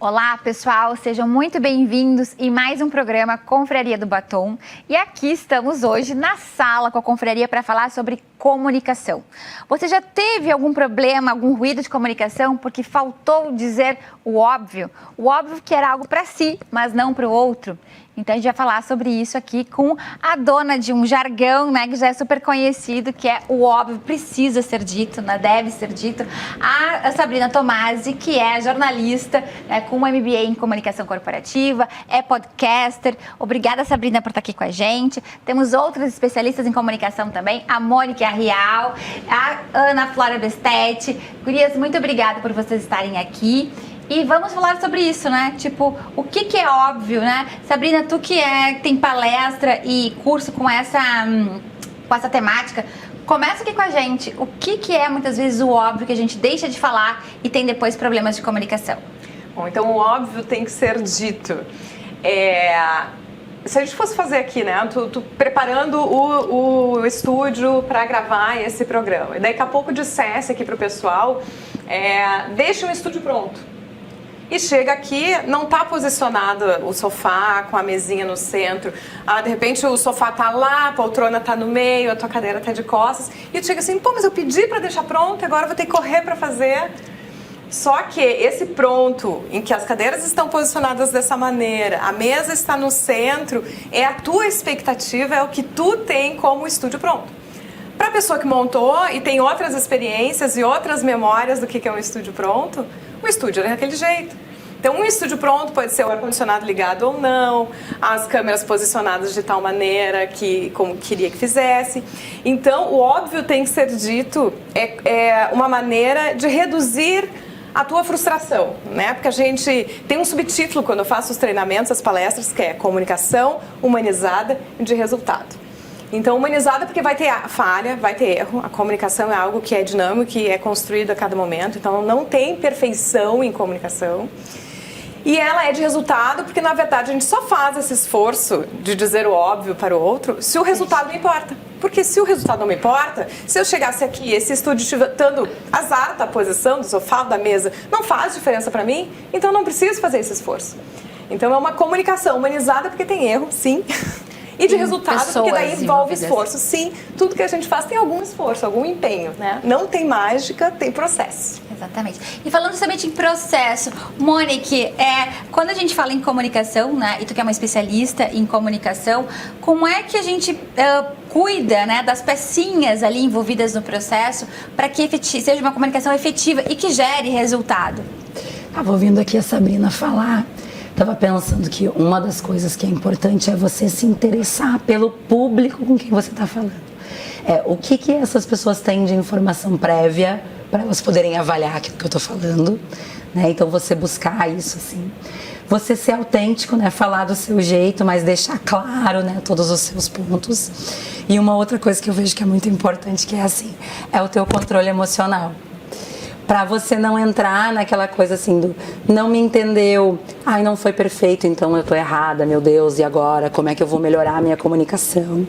Olá, pessoal, sejam muito bem-vindos em mais um programa Confraria do Batom. E aqui estamos hoje na sala com a Confraria para falar sobre comunicação. Você já teve algum problema, algum ruído de comunicação porque faltou dizer o óbvio? O óbvio que era algo para si, mas não para o outro? Então a gente vai falar sobre isso aqui com a dona de um jargão, né, que já é super conhecido, que é o óbvio precisa ser dito, né, deve ser dito, a Sabrina Tomasi, que é jornalista, né, com um MBA em comunicação corporativa, é podcaster. Obrigada, Sabrina, por estar aqui com a gente. Temos outros especialistas em comunicação também, a Mônica Rial, a Ana Flora Bestetti. Gurias, muito obrigada por vocês estarem aqui. E vamos falar sobre isso, né? Tipo, o que é óbvio, né? Sabrina, tu que tem palestra e curso com essa temática, começa aqui com a gente. O que é, muitas vezes, o óbvio que a gente deixa de falar e tem depois problemas de comunicação? Bom, então o óbvio tem que ser dito. Se a gente fosse fazer aqui, né? Tu preparando o estúdio para gravar esse programa. E daqui a pouco dissesse aqui pro pessoal, deixa o estúdio pronto. E chega aqui, não está posicionado o sofá com a mesinha no centro. De repente o sofá está lá, a poltrona está no meio, a tua cadeira está de costas. E tu chega assim, pô, mas eu pedi para deixar pronto, agora eu vou ter que correr para fazer. Só que esse pronto, em que as cadeiras estão posicionadas dessa maneira, a mesa está no centro, é a tua expectativa, é o que tu tem como estúdio pronto. Para a pessoa que montou e tem outras experiências e outras memórias do que é um estúdio pronto, o estúdio é daquele jeito. Então, um estúdio pronto pode ser o ar-condicionado ligado ou não, as câmeras posicionadas de tal maneira que como queria que fizesse. Então, o óbvio tem que ser dito, é uma maneira de reduzir a tua frustração, né? Porque a gente tem um subtítulo quando eu faço os treinamentos, as palestras, que é comunicação humanizada de resultado. Então, humanizada porque vai ter falha, vai ter erro. A comunicação é algo que é dinâmico, que é construído a cada momento. Então, não tem perfeição em comunicação. E ela é de resultado porque, na verdade, a gente só faz esse esforço de dizer o óbvio para o outro se o resultado não importa. Porque se o resultado não me importa, se eu chegasse aqui e esse estúdio estando azar da posição do sofá, da mesa, não faz diferença para mim, então não preciso fazer esse esforço. Então, é uma comunicação humanizada porque tem erro, sim. E de resultado, porque daí envolve esforço. Sim, tudo que a gente faz tem algum esforço, algum empenho, né? Não tem mágica, tem processo. Exatamente. E falando somente em processo, Mônica, quando a gente fala em comunicação, né, e tu que é uma especialista em comunicação, como é que a gente cuida, né, das pecinhas ali envolvidas no processo para que seja uma comunicação efetiva e que gere resultado? Estava ouvindo aqui a Sabrina falar. Estava pensando que uma das coisas que é importante é você se interessar pelo público com quem você está falando. O que essas pessoas têm de informação prévia para elas poderem avaliar aquilo que eu estou falando, né? Então você buscar isso assim, você ser autêntico, né? Falar do seu jeito, mas deixar claro, né, todos os seus pontos. E uma outra coisa que eu vejo que é muito importante, que é assim, é o teu controle emocional. Para você não entrar naquela coisa assim do não me entendeu, ai, não foi perfeito, então eu tô errada, meu Deus, e agora? Como é que eu vou melhorar a minha comunicação?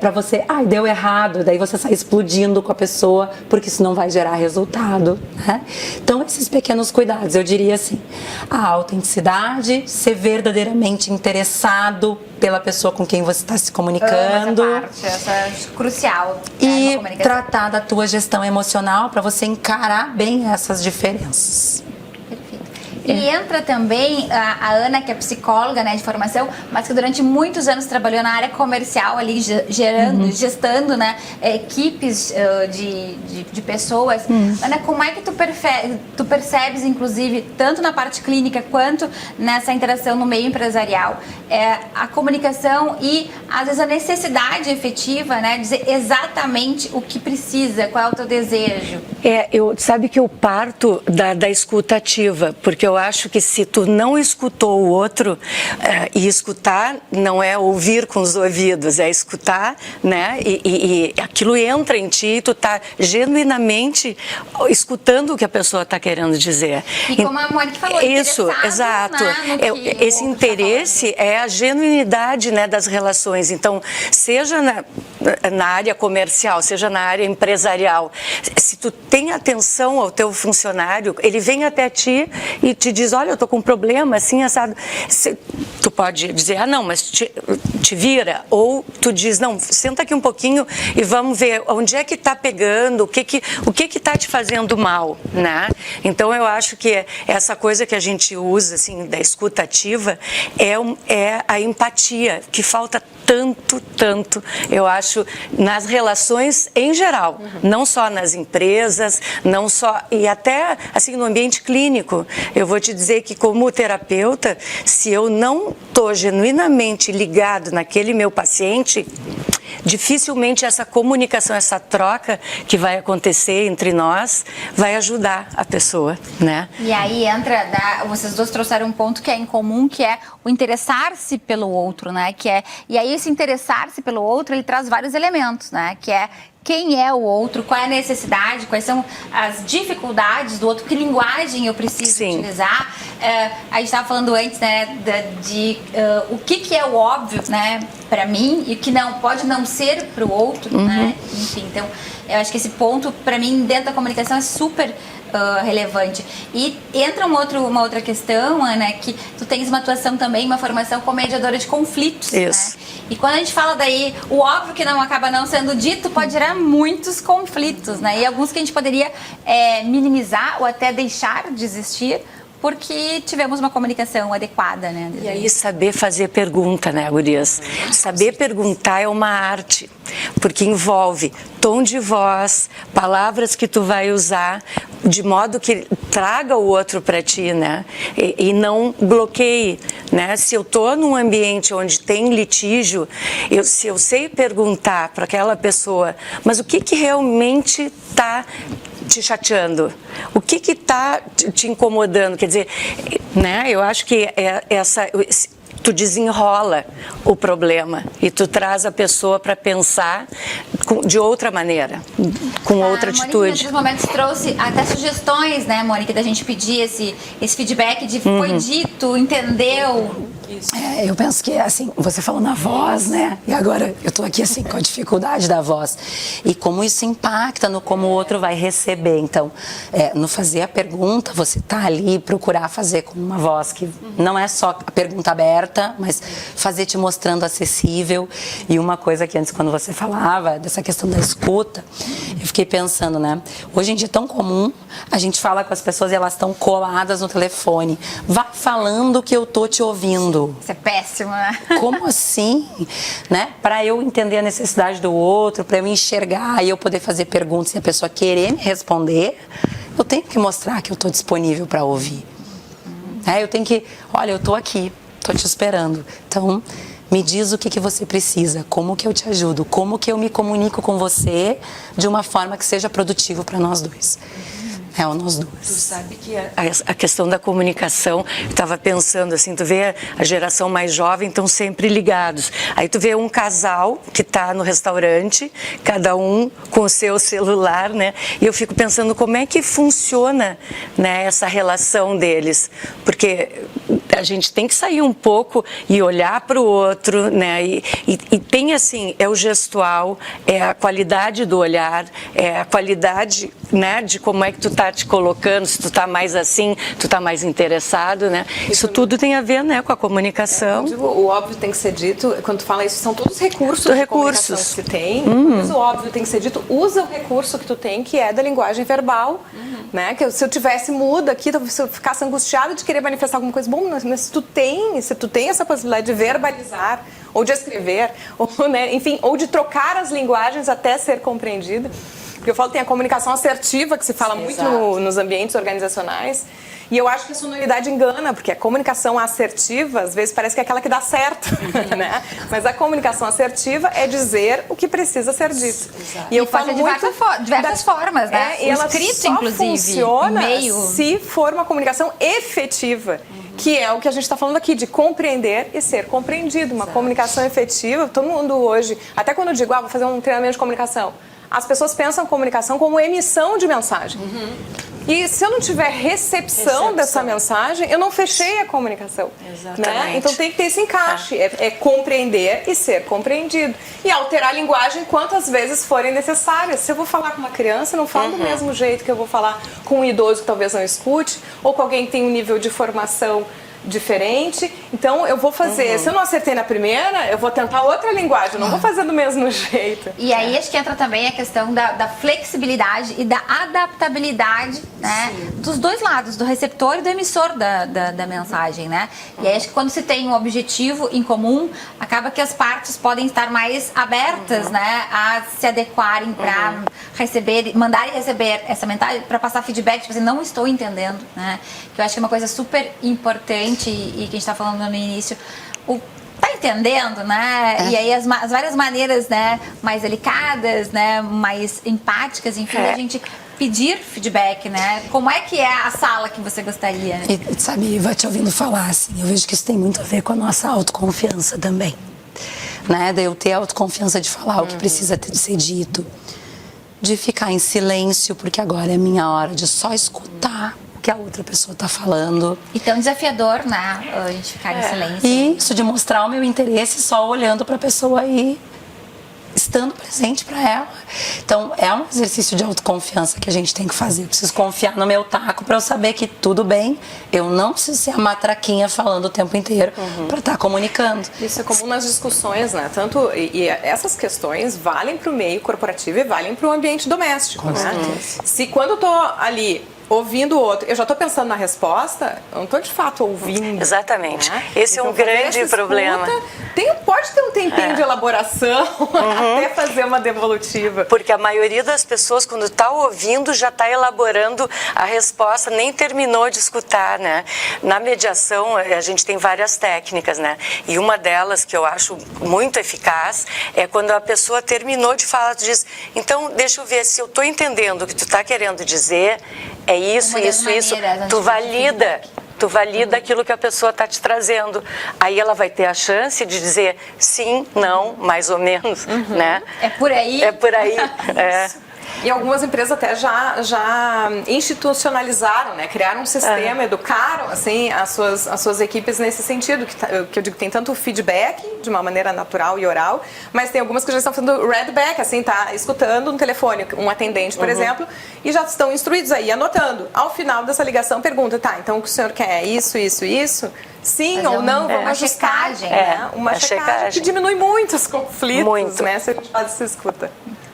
Para você, ai, deu errado, daí você sai explodindo com a pessoa, porque isso não vai gerar resultado, né? Então, esses pequenos cuidados, eu diria assim, a autenticidade, ser verdadeiramente interessado pela pessoa com quem você está se comunicando. Essa é crucial. E tratar da tua gestão emocional para você encarar bem essas diferenças. E entra também a Ana, que é psicóloga, né, de formação, mas que durante muitos anos trabalhou na área comercial ali, gestando, né, equipes de pessoas. Ana, como é que tu percebes, inclusive, tanto na parte clínica quanto nessa interação no meio empresarial, a comunicação e, às vezes, a necessidade efetiva, né, dizer exatamente o que precisa, qual é o teu desejo? Sabe que eu parto da escuta ativa, porque eu acho que se tu não escutou o outro, e escutar não é ouvir com os ouvidos, é escutar, né? E aquilo entra em ti e tu tá genuinamente escutando o que a pessoa está querendo dizer. E como a Mônica falou, isso, exato. Né, esse interesse é a genuinidade, né, das relações. Então, seja na área comercial, seja na área empresarial, se tu tem atenção ao teu funcionário, ele vem até ti e te diz, olha, eu estou com um problema, assim, assado. Tu pode dizer, não, mas te vira. Ou tu diz, não, senta aqui um pouquinho e vamos ver onde é que está pegando, o que está te fazendo mal, né? Então, eu acho que essa coisa que a gente usa, assim, da escuta ativa, é a empatia, que falta tanto, eu acho, nas relações em geral, não só nas empresas, não só, e até assim no ambiente clínico. Eu vou te dizer que como terapeuta, se eu não estou genuinamente ligado naquele meu paciente, dificilmente essa comunicação, essa troca que vai acontecer entre nós vai ajudar a pessoa, né? E aí vocês dois trouxeram um ponto que é em comum, que é o interessar-se pelo outro, né? E aí esse interessar-se pelo outro, ele traz vários elementos, né? Que é quem é o outro, qual é a necessidade, quais são as dificuldades do outro, que linguagem eu preciso utilizar. A gente estava falando antes, né, o que é o óbvio, né, para mim e o que não pode não ser para o outro, né? Enfim, então eu acho que esse ponto, para mim, dentro da comunicação é super relevante. E entra uma outra questão, Ana, que tu tens uma atuação também, uma formação como mediadora de conflitos. Isso. Né? E quando a gente fala daí, o óbvio que não acaba não sendo dito pode gerar muitos conflitos, né? E alguns que a gente poderia minimizar ou até deixar de existir porque tivemos uma comunicação adequada, né? E aí saber fazer pergunta, né, gurias? Saber perguntar é uma arte, porque envolve tom de voz, palavras que tu vai usar, de modo que traga o outro para ti, né? E não bloqueie, né? Se eu tô num ambiente onde tem litígio, se eu sei perguntar para aquela pessoa, mas o que realmente tá te chateando? O que está te incomodando? Quer dizer, né? Eu acho que tu desenrola o problema e tu traz a pessoa para pensar de outra maneira, com outra atitude. A Mônica, em momentos, trouxe até sugestões, né, Mônica, da gente pedir esse feedback de foi dito, entendeu? Eu penso que, assim, você falou na voz, né? E agora eu tô aqui, assim, com a dificuldade da voz. E como isso impacta no como o outro vai receber. Então, no fazer a pergunta, você tá ali, procurar fazer com uma voz que não é só a pergunta aberta, mas fazer te mostrando acessível. E uma coisa que antes, quando você falava dessa questão da escuta, eu fiquei pensando, né? Hoje em dia é tão comum, a gente fala com as pessoas e elas estão coladas no telefone. Vai falando que eu tô te ouvindo. Isso é péssimo, né? Como assim? Né? Para eu entender a necessidade do outro, para eu enxergar e eu poder fazer perguntas e a pessoa querer me responder, eu tenho que mostrar que eu estou disponível para ouvir. Eu tenho que, olha, eu estou aqui, estou te esperando. Então, me diz o que você precisa, como que eu te ajudo, como que eu me comunico com você de uma forma que seja produtivo para nós dois. Nós duas. Tu sabe que a questão da comunicação, eu estava pensando assim, tu vê a geração mais jovem estão sempre ligados. Aí tu vê um casal que está no restaurante, cada um com o seu celular, né? E eu fico pensando como é que funciona, né, essa relação deles. Porque a gente tem que sair um pouco e olhar para o outro, né? E tem assim, é o gestual, é a qualidade do olhar, é a qualidade, né, de como é que tu tá te colocando, se tu tá mais assim, tu tá mais interessado, né? Isso tudo tem a ver, né, com a comunicação. O óbvio tem que ser dito, quando tu fala isso, são todos recursos de comunicação que se tem. Mas o óbvio tem que ser dito, usa o recurso que tu tem, que é da linguagem verbal, né? Que se eu tivesse muda aqui, se eu ficasse angustiada de querer manifestar alguma coisa, bom, mas se tu tem essa possibilidade de verbalizar, ou de escrever, ou, né, enfim, ou de trocar as linguagens até ser compreendida. Porque eu falo, tem a comunicação assertiva, que se fala muito nos ambientes organizacionais. E eu acho que a sonoridade engana, porque a comunicação assertiva, às vezes, parece que é aquela que dá certo, né? Mas a comunicação assertiva é dizer o que precisa ser dito. E eu falo diversas formas, né? E ela escrito, só inclusive, funciona se for uma comunicação efetiva. Que é o que a gente está falando aqui, de compreender e ser compreendido. Uma comunicação efetiva, todo mundo hoje, até quando eu digo, vou fazer um treinamento de comunicação, as pessoas pensam comunicação como emissão de mensagem. E se eu não tiver recepção dessa mensagem, eu não fechei a comunicação. Exatamente. Né? Então tem que ter esse encaixe, é compreender e ser compreendido. E alterar a linguagem quantas vezes forem necessárias. Se eu vou falar com uma criança, eu não falo do mesmo jeito que eu vou falar com um idoso que talvez não escute, ou com alguém que tem um nível de formação diferente. Então eu vou fazer, se eu não acertei na primeira, eu vou tentar outra linguagem, eu não vou fazer do mesmo jeito. E aí acho que entra também a questão da flexibilidade e da adaptabilidade, né? Dos dois lados, do receptor e do emissor da mensagem, né? E aí acho que quando se tem um objetivo em comum, acaba que as partes podem estar mais abertas, né? A se adequarem para receber, mandar e receber essa mensagem, para passar feedback, tipo assim, não estou entendendo, né? Que eu acho que é uma coisa super importante e que a gente está falando no início, tá entendendo, né? E aí as várias maneiras, né, mais delicadas, né, mais empáticas, enfim, a gente pedir feedback, né? Como é que é a sala que você gostaria, né? E sabe, vai te ouvindo falar, assim, eu vejo que isso tem muito a ver com a nossa autoconfiança também, né? De eu ter a autoconfiança de falar o que precisa de ser dito, de ficar em silêncio, porque agora é minha hora de só escutar que a outra pessoa está falando. E tão desafiador, né? A gente ficar em silêncio. E isso de mostrar o meu interesse só olhando para a pessoa e estando presente para ela. Então, é um exercício de autoconfiança que a gente tem que fazer. Eu preciso confiar no meu taco para eu saber que tudo bem, eu não preciso ser a matraquinha falando o tempo inteiro para estar comunicando. Isso é comum nas discussões, né? Tanto, e essas questões valem para o meio corporativo e valem para o ambiente doméstico, né? Se quando eu tô ali ouvindo o outro, eu já estou pensando na resposta, eu não estou de fato ouvindo. Exatamente. Né? Esse então, é um grande problema. Pode ter um tempinho de elaboração até fazer uma devolutiva. Porque a maioria das pessoas, quando está ouvindo, já está elaborando a resposta, nem terminou de escutar, né? Na mediação, a gente tem várias técnicas, né? E uma delas, que eu acho muito eficaz, é quando a pessoa terminou de falar, tu diz, então, deixa eu ver se eu estou entendendo o que tu está querendo dizer, é isso, isso. Tu valida aquilo que a pessoa está te trazendo. Aí ela vai ter a chance de dizer sim, não, mais ou menos, né? É por aí? É por aí, E algumas empresas até já institucionalizaram, né? Criaram um sistema, educaram assim, as suas equipes nesse sentido, que eu digo que tem tanto feedback, de uma maneira natural e oral, mas tem algumas que já estão fazendo readback, assim, tá escutando no telefone um atendente, por exemplo, e já estão instruídos aí, anotando. Ao final dessa ligação, pergunta, tá, então o que o senhor quer é isso, isso, isso? Sim Fazer ou não? Vamos uma ajustar, checagem, né? Uma checagem que diminui muito os conflitos, né? Se a gente faz essa escuta.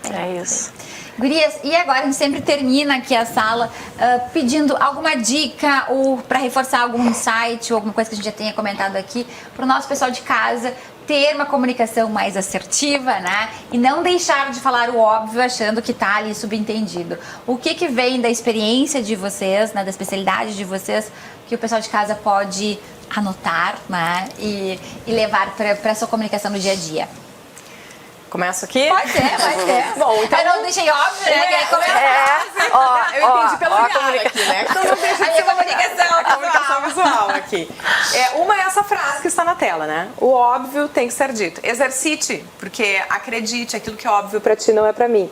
É isso. Gurias, e agora a gente sempre termina aqui a sala pedindo alguma dica ou para reforçar algum insight ou alguma coisa que a gente já tenha comentado aqui para o nosso pessoal de casa ter uma comunicação mais assertiva, né? E não deixar de falar o óbvio achando que está ali subentendido. O que vem da experiência de vocês, né, da especialidade de vocês, que o pessoal de casa pode anotar, né? E levar para a sua comunicação no dia a dia? Começo aqui? Pode ser. Bom, então... Eu não deixei óbvio, né? Que aí começa eu entendi pelo olhar aqui, né? Então não deixa a minha comunicação. a comunicação visual aqui. Uma é essa frase que está na tela, né? O óbvio tem que ser dito. Exercite, porque acredite, aquilo que é óbvio para ti não é para mim.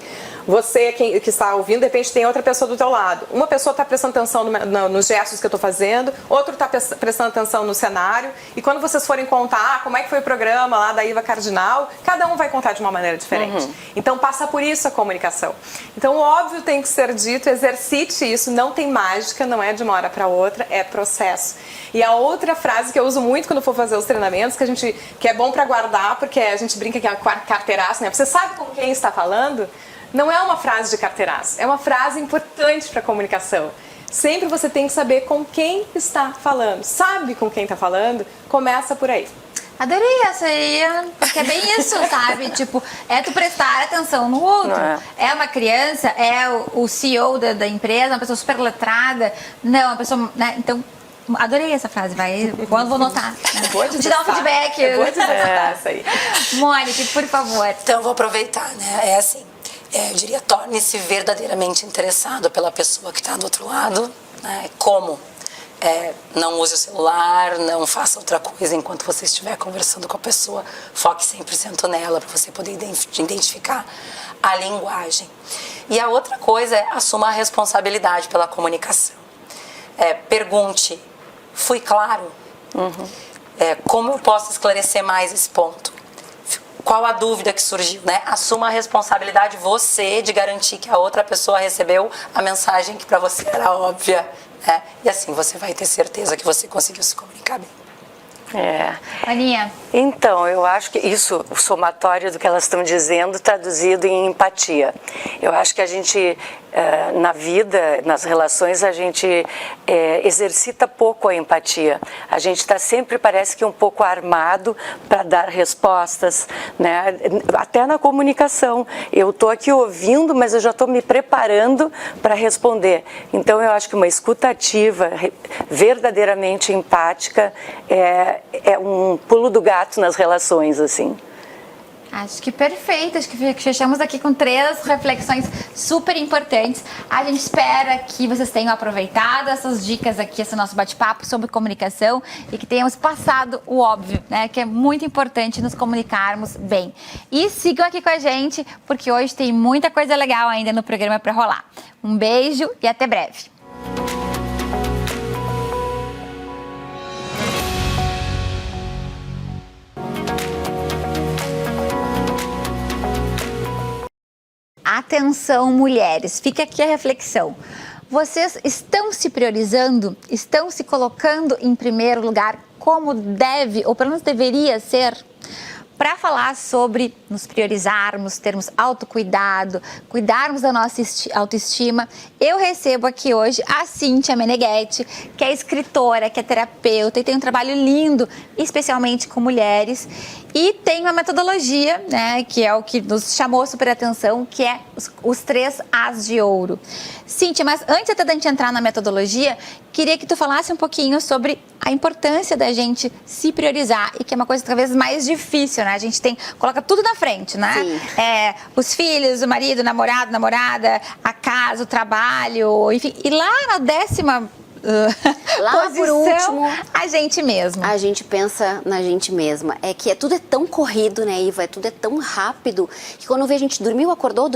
Você que está ouvindo, de repente tem outra pessoa do teu lado. Uma pessoa está prestando atenção nos gestos que eu estou fazendo, outro está prestando atenção no cenário. E quando vocês forem contar como é que foi o programa lá da Iva Cardinal, cada um vai contar de uma maneira diferente. Então passa por isso a comunicação. Então o óbvio tem que ser dito, exercite isso, não tem mágica, não é de uma hora para outra, é processo. E a outra frase que eu uso muito quando for fazer os treinamentos, que é bom para guardar, porque a gente brinca que é carteiraço, né? Você sabe com quem está falando? Não é uma frase de carteiraço, é uma frase importante para a comunicação. Sempre você tem que saber com quem está falando. Sabe com quem está falando? Começa por aí. Adorei essa aí, porque é bem isso, sabe? Tipo, é tu prestar atenção no outro. É uma criança, é o CEO da empresa, uma pessoa super letrada. Não, uma pessoa... Né? Então, adorei essa frase, vai. Quando vou notar. Vou te dar um feedback. Vou te dar essa aí. Mônica, por favor. Então, eu vou aproveitar, né? É assim, eu diria, torne-se verdadeiramente interessado pela pessoa que está do outro lado, né? Como? Não use o celular, não faça outra coisa enquanto você estiver conversando com a pessoa. Foque 100% nela para você poder identificar a linguagem. E a outra coisa é assuma a responsabilidade pela comunicação. Pergunte, fui claro? Como eu posso esclarecer mais esse ponto? Qual a dúvida que surgiu, né? Assuma a responsabilidade você de garantir que a outra pessoa recebeu a mensagem que para você era óbvia, né? E assim você vai ter certeza que você conseguiu se comunicar bem. Aninha? Então, eu acho que isso, o somatório do que elas estão dizendo, traduzido em empatia. Eu acho que a gente, na vida, nas relações, a gente exercita pouco a empatia. A gente está sempre, parece que um pouco armado para dar respostas, né? Até na comunicação. Eu estou aqui ouvindo, mas eu já estou me preparando para responder. Então, eu acho que uma escuta ativa, verdadeiramente empática, é um pulo do gato nas relações, assim. Acho que perfeito, acho que fechamos aqui com 3 reflexões super importantes. A gente espera que vocês tenham aproveitado essas dicas aqui, esse nosso bate-papo sobre comunicação e que tenhamos passado o óbvio, né? Que é muito importante nos comunicarmos bem. E sigam aqui com a gente, porque hoje tem muita coisa legal ainda no programa para rolar. Um beijo e até breve. Atenção, mulheres, fica aqui a reflexão. Vocês estão se priorizando? Estão se colocando em primeiro lugar como deve, ou pelo menos deveria ser? Para falar sobre nos priorizarmos, termos autocuidado, cuidarmos da nossa autoestima, eu recebo aqui hoje a Cíntia Meneghetti, que é escritora, que é terapeuta e tem um trabalho lindo, especialmente com mulheres. E tem uma metodologia, né, que é o que nos chamou super atenção, que é os 3 As de Ouro. Cíntia, mas antes até da gente entrar na metodologia, queria que tu falasse um pouquinho sobre a importância da gente se priorizar e que é uma coisa talvez mais difícil, né? A gente coloca tudo na frente, né? Sim. Os filhos, o marido, o namorado, namorada, a casa, o trabalho, enfim. E lá na 10ª Lá posição, por último, a gente mesmo. a gente pensa na gente mesma. É que tudo é tão corrido, né, Iva? Tudo é tão rápido que quando vê a gente dormiu, acordou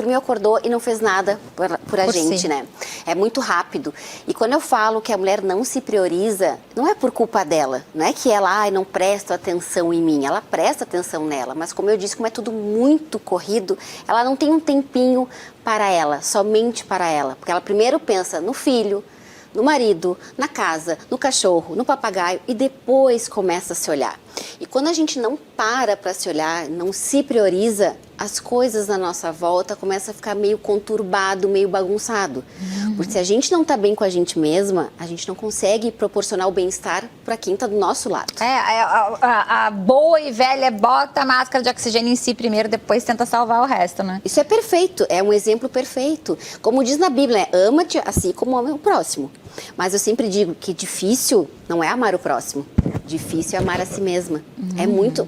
e não fez nada por a gente, si. né? É muito rápido. E quando eu falo que a mulher não se prioriza, não é por culpa dela. Não é que ela, não presta atenção em mim. Ela presta atenção nela. Mas como eu disse, como é tudo muito corrido, ela não tem um tempinho para ela, somente para ela. Porque ela primeiro pensa no filho, no marido, na casa, no cachorro, no papagaio e depois começa a se olhar. E quando a gente não para se olhar, não se prioriza, as coisas na nossa volta começam a ficar meio conturbado, meio bagunçado. Porque se a gente não está bem com a gente mesma, a gente não consegue proporcionar o bem-estar para quem está do nosso lado. A boa e velha bota a máscara de oxigênio em si primeiro, depois tenta salvar o resto, né? Isso é perfeito, é um exemplo perfeito. Como diz na Bíblia, ama-te assim como ama o próximo. Mas eu sempre digo que difícil não é amar o próximo, difícil é amar a si mesma. É muito...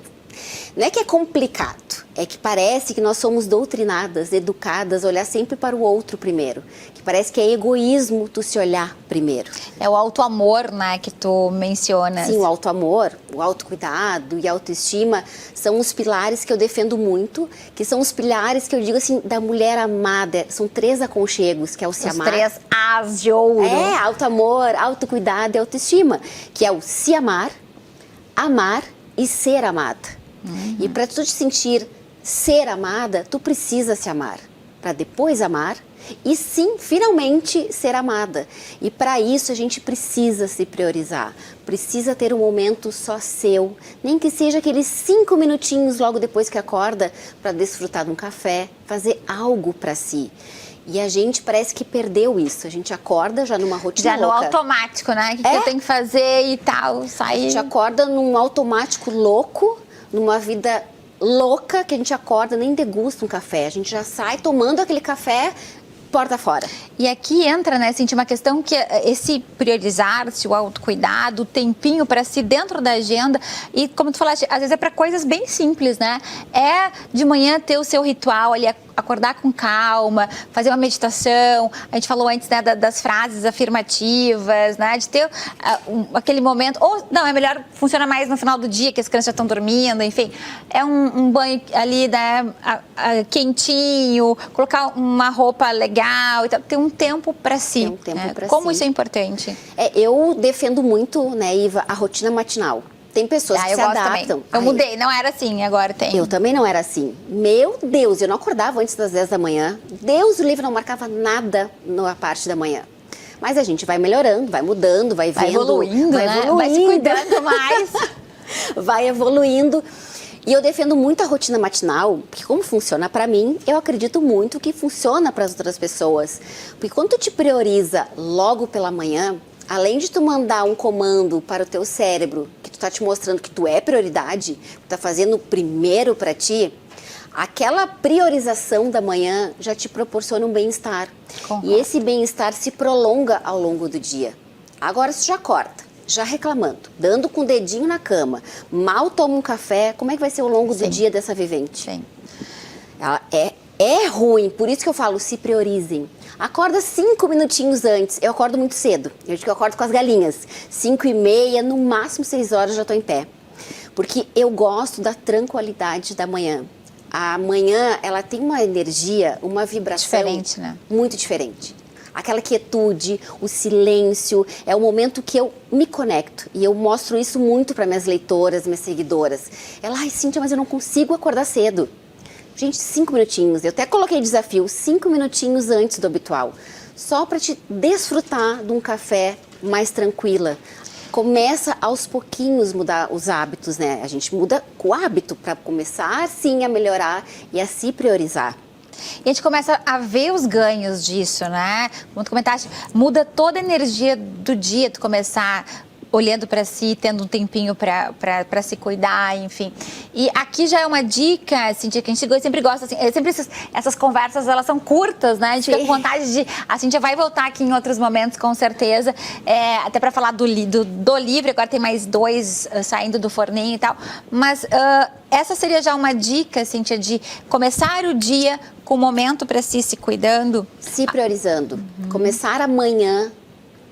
Não é que é complicado, é que parece que nós somos doutrinadas, educadas a olhar sempre para o outro primeiro. Que parece que é egoísmo tu se olhar primeiro. É o autoamor, né, que tu mencionas. Sim, o autoamor, o autocuidado e a autoestima são os pilares que eu defendo muito, que são os pilares que eu digo assim, da mulher amada. São 3 aconchegos, que é o se amar. Os 3 As de Ouro. É, autoamor, autocuidado e autoestima, que é o se amar e ser amada. E para tu te sentir ser amada, tu precisa se amar. Para depois amar e sim, finalmente ser amada. E para isso a gente precisa se priorizar. Precisa ter um momento só seu. Nem que seja aqueles 5 minutinhos logo depois que acorda para desfrutar de um café, fazer algo para si. E a gente parece que perdeu isso. A gente acorda já numa rotina louca. Já no automático, né? O que eu tenho que fazer e tal, sair. A gente acorda num automático louco, numa vida louca, que a gente acorda, nem degusta um café. A gente já sai tomando aquele café porta fora. E aqui entra, né, Cintia, uma questão que esse priorizar-se, o autocuidado, o tempinho para si dentro da agenda. E como tu falaste, às vezes é para coisas bem simples, né? É de manhã ter o seu ritual ali, acordar com calma, fazer uma meditação. A gente falou antes, né, das frases afirmativas, né, de ter aquele momento. Ou não, é melhor, funciona mais no final do dia, que as crianças já estão dormindo, enfim. É um banho ali, né, quentinho, colocar uma roupa legal e tal. Ter um tempo para si. Ter um tempo para si. Como isso é importante? Eu defendo muito, né, Iva, a rotina matinal. Tem pessoas que se adaptam. Eu mudei, não era assim, agora tem. Eu também não era assim. Meu Deus, eu não acordava antes das 10 da manhã. Deus o livre, não marcava nada na parte da manhã. Mas a gente vai melhorando, vai mudando, vai vendo. Vai evoluindo, né? Vai se cuidando mais. Vai evoluindo. E eu defendo muito a rotina matinal, porque como funciona para mim, eu acredito muito que funciona para as outras pessoas. Porque quando tu te prioriza logo pela manhã, além de tu mandar um comando para o teu cérebro, que tu tá te mostrando que tu é prioridade, tu tá fazendo primeiro para ti, aquela priorização da manhã já te proporciona um bem-estar. E esse bem-estar se prolonga ao longo do dia. Agora, se tu já acorda, já reclamando, dando com o dedinho na cama, mal toma um café, como é que vai ser ao longo do dia dessa vivente? Sim. Ela é ruim, por isso que eu falo, se priorizem. Acorda 5 minutinhos antes. Eu acordo muito cedo. Eu digo que eu acordo com as galinhas. 5h30, no máximo 6 horas já estou em pé. Porque eu gosto da tranquilidade da manhã. A manhã, ela tem uma energia, uma vibração... Diferente, né? Muito diferente. Aquela quietude, o silêncio, é o momento que eu me conecto. E eu mostro isso muito para minhas leitoras, minhas seguidoras. Ela, ai, Cíntia, mas eu não consigo acordar cedo. Gente, 5 minutinhos. Eu até coloquei desafio, 5 minutinhos antes do habitual. Só para te desfrutar de um café mais tranquila. Começa aos pouquinhos mudar os hábitos, né? A gente muda o hábito para começar, sim, a melhorar e a se priorizar. E a gente começa a ver os ganhos disso, né? Como tu comentaste, muda toda a energia do dia, tu começar olhando para si, tendo um tempinho para se cuidar, enfim. E aqui já é uma dica, Cíntia, que a gente sempre gosta, assim, sempre essas conversas, elas são curtas, né? A gente fica com vontade de... A Cíntia vai voltar aqui em outros momentos, com certeza, até para falar do livro, agora tem mais 2 saindo do forninho e tal, mas essa seria já uma dica, Cíntia, de começar o dia com um momento para si, se cuidando. Se priorizando. Começar amanhã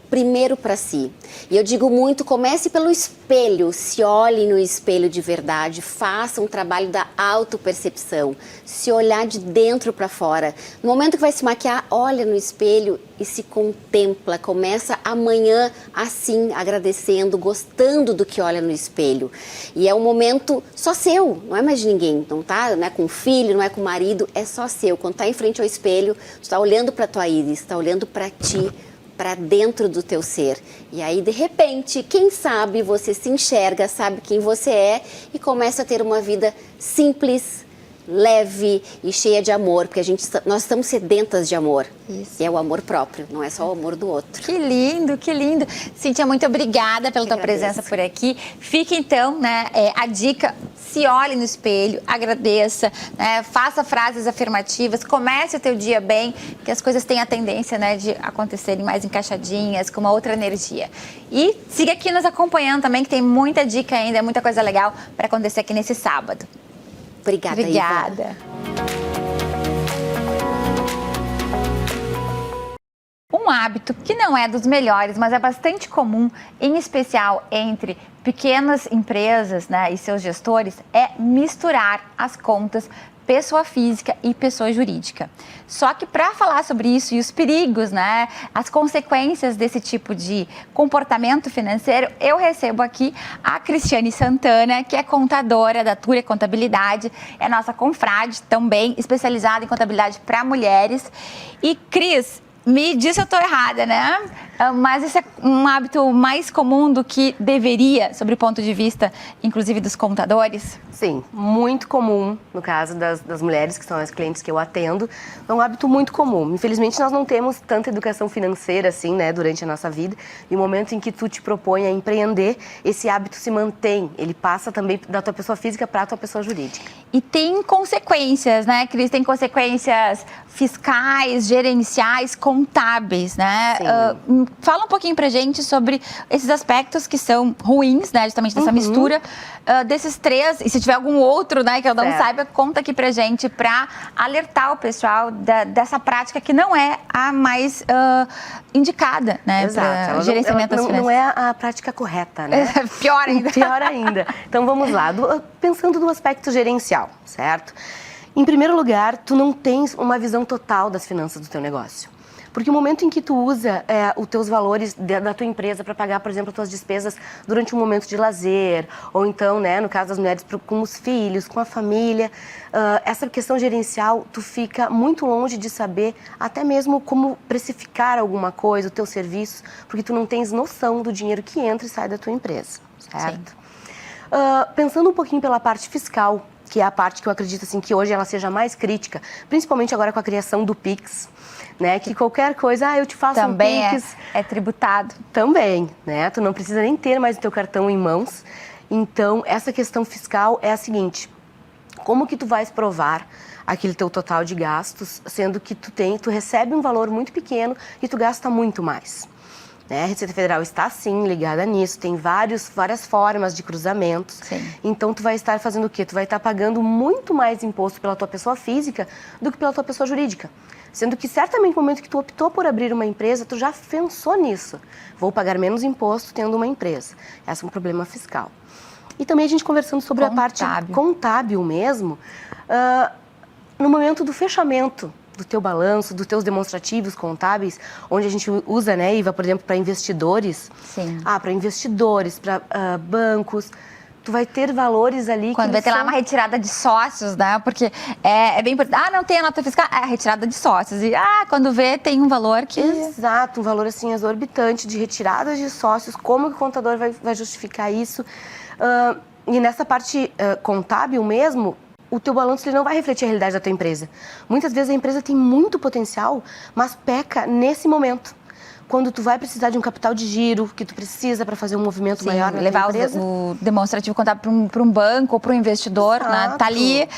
primeiro para si. E eu digo muito, comece pelo espelho, se olhe no espelho de verdade, faça um trabalho da autopercepção, se olhar de dentro para fora. No momento que vai se maquiar, olha no espelho e se contempla, começa amanhã assim, agradecendo, gostando do que olha no espelho. E é um momento só seu, não é mais de ninguém, não é com o filho, não é com o marido, é só seu. Quando tá em frente ao espelho, tu tá olhando para tua íris, tá olhando para ti, para dentro do teu ser. E aí, de repente, quem sabe você se enxerga, sabe quem você é e começa a ter uma vida simples, leve e cheia de amor, porque nós estamos sedentas de amor. Isso. E é o amor próprio, não é só o amor do outro. Que lindo, que lindo. Cíntia, muito obrigada pela tua presença por aqui. Fica então, né, a dica, se olhe no espelho, agradeça, né, faça frases afirmativas, comece o teu dia bem, que as coisas têm a tendência, né, de acontecerem mais encaixadinhas, com uma outra energia. E siga aqui nos acompanhando também, que tem muita dica ainda, muita coisa legal para acontecer aqui nesse sábado. Obrigada, Obrigada. Iva. Um hábito que não é dos melhores, mas é bastante comum, em especial entre pequenas empresas, né, e seus gestores, é misturar as contas pessoa física e pessoa jurídica. Só que para falar sobre isso e os perigos, né, as consequências desse tipo de comportamento financeiro, eu recebo aqui a Cristiane Santana, que é contadora da Túria Contabilidade, é nossa confrade também, especializada em contabilidade para mulheres. E Cris, me diz se eu estou errada, né? Mas esse é um hábito mais comum do que deveria, sobre o ponto de vista, inclusive, dos contadores? Sim, muito comum, no caso das mulheres, que são as clientes que eu atendo. É um hábito muito comum. Infelizmente, nós não temos tanta educação financeira, assim, né, durante a nossa vida. E o momento em que tu te propõe a empreender, esse hábito se mantém. Ele passa também da tua pessoa física para a tua pessoa jurídica. E tem consequências, né, Cris? Tem consequências fiscais, gerenciais, contábeis, né? Fala um pouquinho pra gente sobre esses aspectos que são ruins, né? Justamente dessa mistura desses três. E se tiver algum outro, né, que eu não saiba, conta aqui pra gente pra alertar o pessoal dessa prática que não é a mais indicada, né? Para gerenciamento das finanças. Não é a prática correta, né? Pior ainda. Pior ainda. Então vamos lá, pensando do aspecto gerencial, certo? Em primeiro lugar, tu não tens uma visão total das finanças do teu negócio. Porque o momento em que tu usa os teus valores da tua empresa para pagar, por exemplo, as tuas despesas durante um momento de lazer, ou então, né, no caso das mulheres, com os filhos, com a família, essa questão gerencial, tu fica muito longe de saber até mesmo como precificar alguma coisa, o teu serviço, porque tu não tens noção do dinheiro que entra e sai da tua empresa, certo? Pensando um pouquinho pela parte fiscal, que é a parte que eu acredito assim, que hoje ela seja mais crítica, principalmente agora com a criação do Pix, né? Que qualquer coisa, eu te faço também um Pix. É tributado. Também, né? Tu não precisa nem ter mais o teu cartão em mãos. Então, essa questão fiscal é a seguinte: como que tu vais provar aquele teu total de gastos, sendo que tu recebe um valor muito pequeno e tu gasta muito mais? Né? A Receita Federal está, sim, ligada nisso, tem várias formas de cruzamentos. Sim. Então, tu vai estar fazendo o quê? Tu vai estar pagando muito mais imposto pela tua pessoa física do que pela tua pessoa jurídica. Sendo que, certamente, no momento que tu optou por abrir uma empresa, tu já pensou nisso. Vou pagar menos imposto tendo uma empresa. Esse é um problema fiscal. E também a gente conversando sobre a parte contábil mesmo, no momento do fechamento do teu balanço, dos teus demonstrativos contábeis, onde a gente usa, né, Iva, por exemplo, para investidores. Sim. Para investidores, para bancos. Tu vai ter valores ali quando vai ter lá uma retirada de sócios, né? Porque é bem importante. Não tem a nota fiscal, é a retirada de sócios. E quando vê, tem um valor que... Exato, um valor assim exorbitante de retirada de sócios. Como que o contador vai justificar isso? E nessa parte contábil mesmo, o teu balanço ele não vai refletir a realidade da tua empresa. Muitas vezes a empresa tem muito potencial, mas peca nesse momento. Quando tu vai precisar de um capital de giro, que tu precisa para fazer um movimento maior na levar tua empresa. o demonstrativo contábil para um banco ou para um investidor, né? Tá ali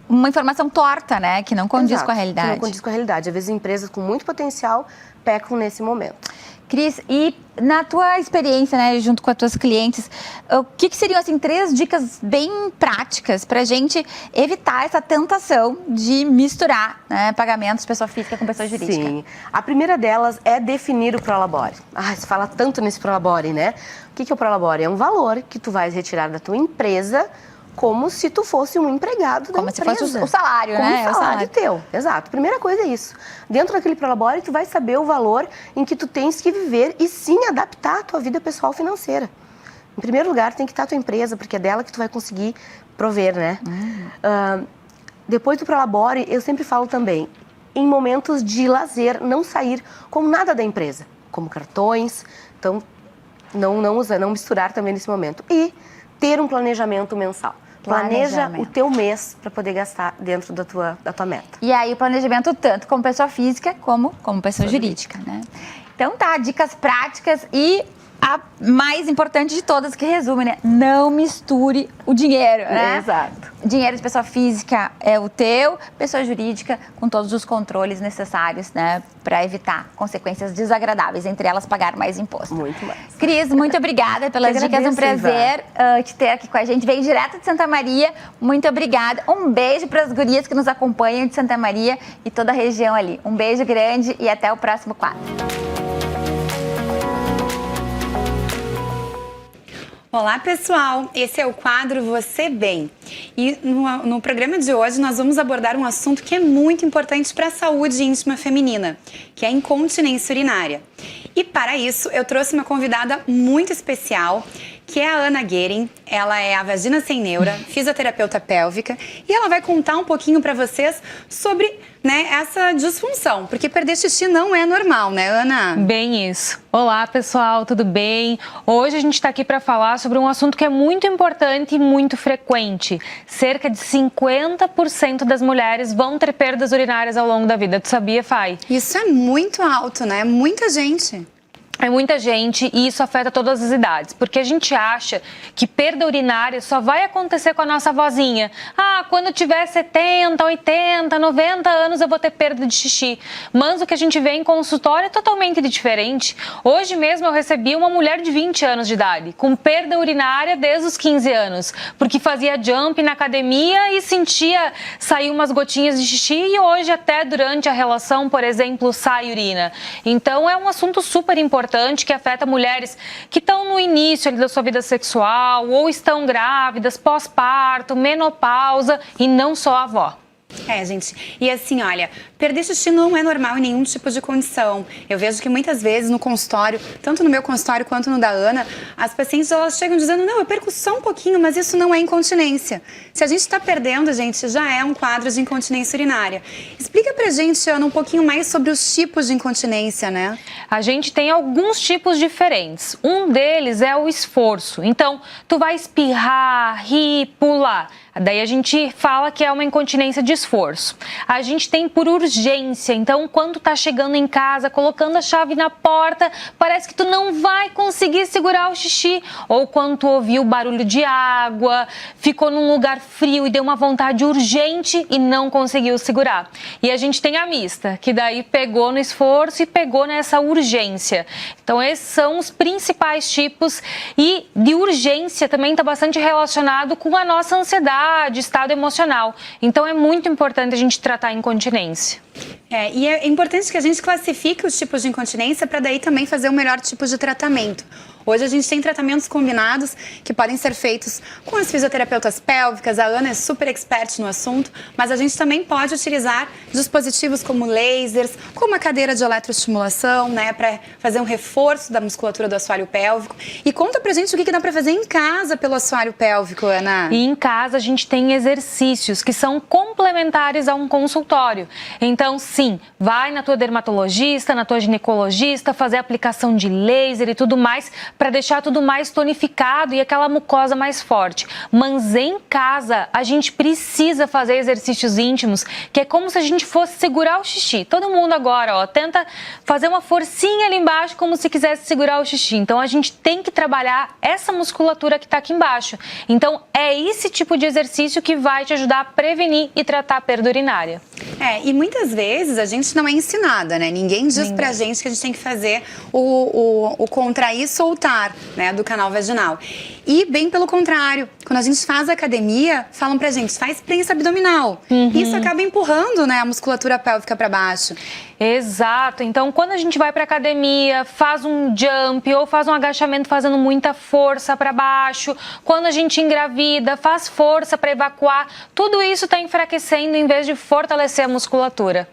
uma informação torta, né? Que não condiz com a realidade. Que não condiz com a realidade. Às vezes empresas com muito potencial pecam nesse momento. Cris, e na tua experiência, né, junto com as tuas clientes, o que seriam, assim, 3 dicas bem práticas para a gente evitar essa tentação de misturar, né, pagamentos pessoa física com pessoa jurídica? Sim. A primeira delas é definir o Prolabore. Se fala tanto nesse Prolabore, né? O que é o Prolabore? É um valor que tu vais retirar da tua empresa como se tu fosse um empregado da empresa. Como se fosse o salário, como né? o salário teu, exato. Primeira coisa é isso. Dentro daquele Prolabore, tu vai saber o valor em que tu tens que viver e sim adaptar a tua vida pessoal financeira. Em primeiro lugar, tem que estar a tua empresa, porque é dela que tu vai conseguir prover, né? Depois do Prolabore, eu sempre falo também, em momentos de lazer, não sair com nada da empresa, como cartões, então não misturar também nesse momento. E ter um planejamento mensal. Planeja o teu mês para poder gastar dentro da tua meta. E aí o planejamento tanto como pessoa física como pessoa jurídica, né? Então tá, dicas práticas e a mais importante de todas que resume, né? Não misture o dinheiro, né? Exato. Dinheiro de pessoa física é o teu, pessoa jurídica com todos os controles necessários, né? Para evitar consequências desagradáveis, entre elas pagar mais imposto. Muito mais. Cris, muito obrigada pelas dicas, um prazer te ter aqui com a gente. Veio direto de Santa Maria, muito obrigada. Um beijo para as gurias que nos acompanham de Santa Maria e toda a região ali. Um beijo grande e até o próximo quadro. Olá, pessoal! Esse é o quadro Você Bem. E no programa de hoje nós vamos abordar um assunto que é muito importante para a saúde íntima feminina, que é a incontinência urinária. E para isso eu trouxe uma convidada muito especial, que é a Ana Guerin. Ela é a vagina sem neura, fisioterapeuta pélvica, e ela vai contar um pouquinho para vocês sobre, né, essa disfunção, porque perder xixi não é normal, né, Ana? Bem isso. Olá, pessoal, tudo bem? Hoje a gente está aqui para falar sobre um assunto que é muito importante e muito frequente. Cerca de 50% das mulheres vão ter perdas urinárias ao longo da vida. Tu sabia, Fai? Isso é muito alto, né? Muita gente. É muita gente e isso afeta todas as idades, porque a gente acha que perda urinária só vai acontecer com a nossa vozinha. Ah, quando eu tiver 70, 80, 90 anos eu vou ter perda de xixi. Mas o que a gente vê em consultório é totalmente diferente. Hoje mesmo eu recebi uma mulher de 20 anos de idade, com perda urinária desde os 15 anos, porque fazia jump na academia e sentia sair umas gotinhas de xixi e hoje até durante a relação, por exemplo, sai urina. Então é um assunto super importante que afeta mulheres que estão no início da sua vida sexual ou estão grávidas, pós-parto, menopausa e não só a avó. Gente, e assim, olha, perder xixi não é normal em nenhum tipo de condição. Eu vejo que muitas vezes no consultório, tanto no meu consultório quanto no da Ana, as pacientes elas chegam dizendo, não, eu perco só um pouquinho, mas isso não é incontinência. Se a gente está perdendo, gente, já é um quadro de incontinência urinária. Explica pra gente, Ana, um pouquinho mais sobre os tipos de incontinência, né? A gente tem alguns tipos diferentes. Um deles é o esforço. Então, tu vai espirrar, rir, pular. Daí a gente fala que é uma incontinência de esforço. A gente tem por urgência, então quando tá chegando em casa, colocando a chave na porta, parece que tu não vai conseguir segurar o xixi. Ou quando tu ouviu o barulho de água, ficou num lugar frio e deu uma vontade urgente e não conseguiu segurar. E a gente tem a mista, que daí pegou no esforço e pegou nessa urgência. Então esses são os principais tipos e de urgência também está bastante relacionado com a nossa ansiedade, estado emocional. Então é muito importante a gente tratar a incontinência. E é importante que a gente classifique os tipos de incontinência para daí também fazer o melhor tipo de tratamento. Hoje a gente tem tratamentos combinados que podem ser feitos com as fisioterapeutas pélvicas, a Ana é super expert no assunto, mas a gente também pode utilizar dispositivos como lasers, como a cadeira de eletroestimulação, né, para fazer um reforço da musculatura do assoalho pélvico. E conta pra gente o que dá para fazer em casa pelo assoalho pélvico, Ana. E em casa a gente tem exercícios que são complementares a um consultório. Então, sim, vai na tua dermatologista, na tua ginecologista, fazer aplicação de laser e tudo mais, para deixar tudo mais tonificado e aquela mucosa mais forte. Mas em casa, a gente precisa fazer exercícios íntimos, que é como se a gente fosse segurar o xixi. Todo mundo agora, ó, tenta fazer uma forcinha ali embaixo como se quisesse segurar o xixi. Então, a gente tem que trabalhar essa musculatura que está aqui embaixo. Então, é esse tipo de exercício que vai te ajudar a prevenir e tratar a perda urinária. E muitas vezes a gente não é ensinada, né? Ninguém diz pra gente que a gente tem que fazer o contrair e soltar, né, do canal vaginal. E bem pelo contrário, quando a gente faz academia, falam pra gente, faz prensa abdominal. Isso acaba empurrando, né, a musculatura pélvica pra baixo. Exato. Então, quando a gente vai para academia, faz um jump ou faz um agachamento fazendo muita força para baixo, quando a gente engravida, faz força para evacuar, tudo isso está enfraquecendo em vez de fortalecer a musculatura.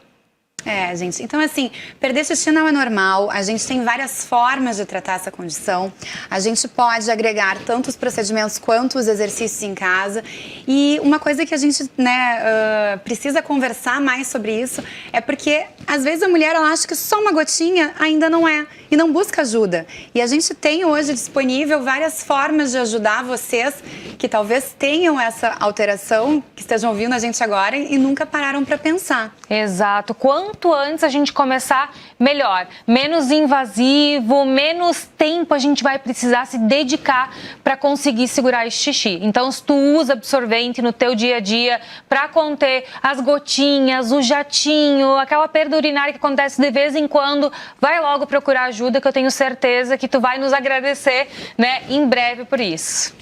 Gente, então assim, perder xixi não é normal, a gente tem várias formas de tratar essa condição, a gente pode agregar tanto os procedimentos quanto os exercícios em casa e uma coisa que a gente, né, precisa conversar mais sobre isso é porque às vezes a mulher ela acha que só uma gotinha ainda não é e não busca ajuda e a gente tem hoje disponível várias formas de ajudar vocês que talvez tenham essa alteração, que estejam ouvindo a gente agora e nunca pararam para pensar. Exato. Quanto antes a gente começar, melhor. Menos invasivo, menos tempo a gente vai precisar se dedicar para conseguir segurar esse xixi. Então, se tu usa absorvente no teu dia a dia para conter as gotinhas, o jatinho, aquela perda urinária que acontece de vez em quando, vai logo procurar ajuda, que eu tenho certeza que tu vai nos agradecer, né, em breve por isso.